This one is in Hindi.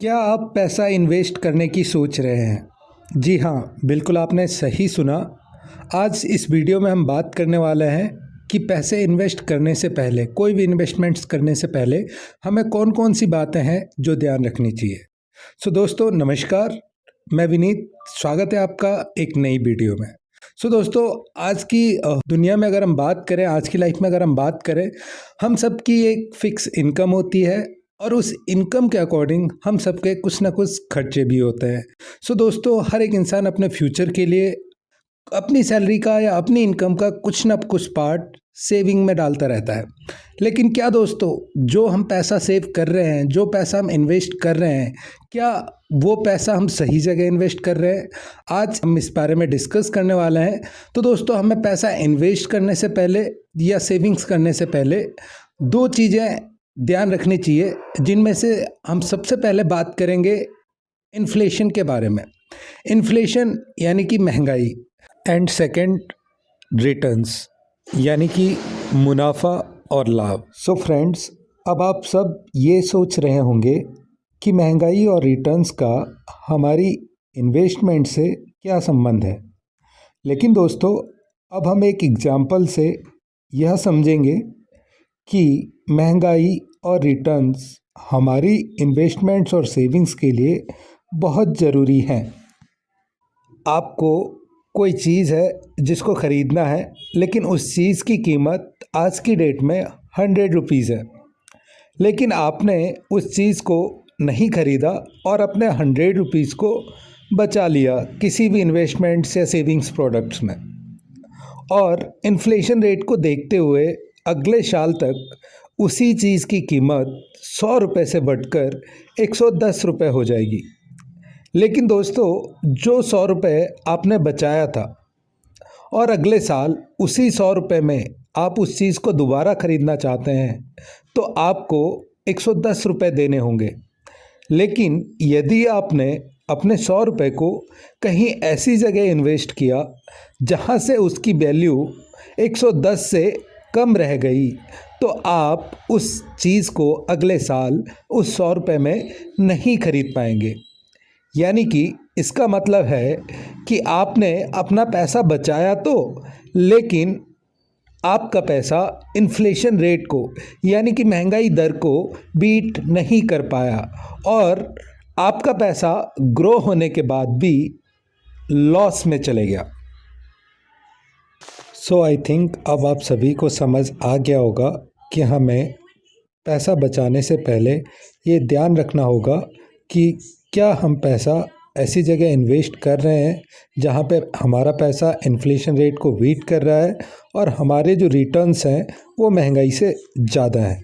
क्या आप पैसा इन्वेस्ट करने की सोच रहे हैं? जी हाँ, बिल्कुल आपने सही सुना। आज इस वीडियो में हम बात करने वाले हैं कि पैसे इन्वेस्ट करने से पहले, कोई भी इन्वेस्टमेंट्स करने से पहले हमें कौन-कौन सी बातें हैं जो ध्यान रखनी चाहिए। दोस्तों नमस्कार, मैं विनीत, स्वागत है आपका एक नई वीडियो में। दोस्तों आज की दुनिया में अगर हम बात करें, आज की लाइफ में अगर हम बात करें, हम सबकी एक फ़िक्स इनकम होती है और उस इनकम के अकॉर्डिंग हम सबके कुछ ना कुछ खर्चे भी होते हैं। दोस्तों हर एक इंसान अपने फ्यूचर के लिए अपनी सैलरी का या अपनी इनकम का कुछ ना कुछ पार्ट सेविंग में डालता रहता है। लेकिन क्या दोस्तों, जो हम पैसा सेव कर रहे हैं, जो पैसा हम इन्वेस्ट कर रहे हैं, क्या वो पैसा हम सही जगह इन्वेस्ट कर रहे हैं? आज हम इस बारे में डिस्कस करने वाले हैं। दोस्तों हमें पैसा इन्वेस्ट करने से पहले या सेविंग्स करने से पहले दो चीज़ें ध्यान रखनी चाहिए, जिनमें से हम सबसे पहले बात करेंगे इन्फ्लेशन के बारे में। इन्फ्लेशन यानी कि महंगाई, एंड सेकंड रिटर्न्स यानी कि मुनाफा और लाभ। फ्रेंड्स, अब आप सब ये सोच रहे होंगे कि महंगाई और रिटर्न्स का हमारी इन्वेस्टमेंट से क्या संबंध है। लेकिन दोस्तों अब हम एक एग्जाम्पल से यह समझेंगे कि महंगाई और रिटर्न्स हमारी इन्वेस्टमेंट्स और सेविंग्स के लिए बहुत ज़रूरी हैं। आपको कोई चीज़ है जिसको ख़रीदना है, लेकिन उस चीज़ की कीमत आज की डेट में 100 रुपीज़ है, लेकिन आपने उस चीज़ को नहीं ख़रीदा और अपने 100 रुपीज़ को बचा लिया किसी भी इन्वेस्टमेंट्स या सेविंग्स प्रोडक्ट्स में, और इन्फ्लेशन रेट को देखते हुए अगले साल तक उसी चीज़ की कीमत 100 रुपये से बढ़कर 110 रुपये हो जाएगी। लेकिन दोस्तों जो 100 रुपये आपने बचाया था और अगले साल उसी 100 रुपये में आप उस चीज़ को दोबारा ख़रीदना चाहते हैं, तो आपको 110 रुपये देने होंगे। लेकिन यदि आपने अपने 100 रुपये को कहीं ऐसी जगह इन्वेस्ट किया जहां से उसकी वैल्यू 110 से कम रह गई, तो आप उस चीज़ को अगले साल उस 100 रुपये में नहीं खरीद पाएंगे। यानी कि इसका मतलब है कि आपने अपना पैसा बचाया तो, लेकिन आपका पैसा इन्फ्लेशन रेट को यानी कि महंगाई दर को बीट नहीं कर पाया, और आपका पैसा ग्रो होने के बाद भी लॉस में चले गया। आई थिंक अब आप सभी को समझ आ गया होगा कि हमें पैसा बचाने से पहले ये ध्यान रखना होगा कि क्या हम पैसा ऐसी जगह इन्वेस्ट कर रहे हैं जहाँ पे हमारा पैसा इन्फ्लेशन रेट को बीट कर रहा है और हमारे जो रिटर्न्स हैं वो महंगाई से ज़्यादा हैं।